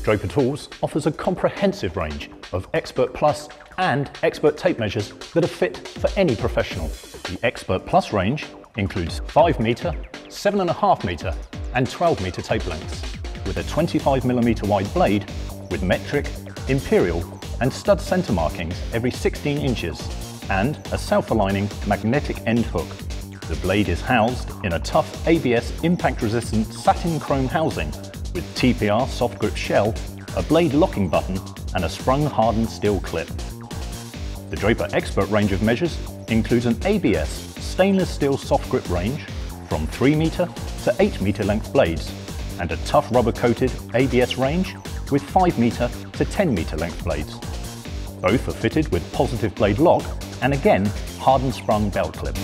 Draper Tools offers a comprehensive range of Expert Plus and Expert tape measures that are fit for any professional. The Expert Plus range includes 5 metre, 7.5 metre and 12 metre tape lengths, with a 25mm wide blade with metric, imperial and stud centre markings every 16 inches and a self-aligning magnetic end hook. The blade is housed in a tough ABS impact-resistant satin chrome housing with TPR soft grip shell, a blade locking button and a sprung-hardened steel clip. The Draper Expert range of measures includes an ABS stainless steel soft grip range from 3 metre to 8 metre length blades and a tough rubber-coated ABS range with 5 metre to 10 metre length blades. Both are fitted with positive blade lock and again hardened sprung belt clip.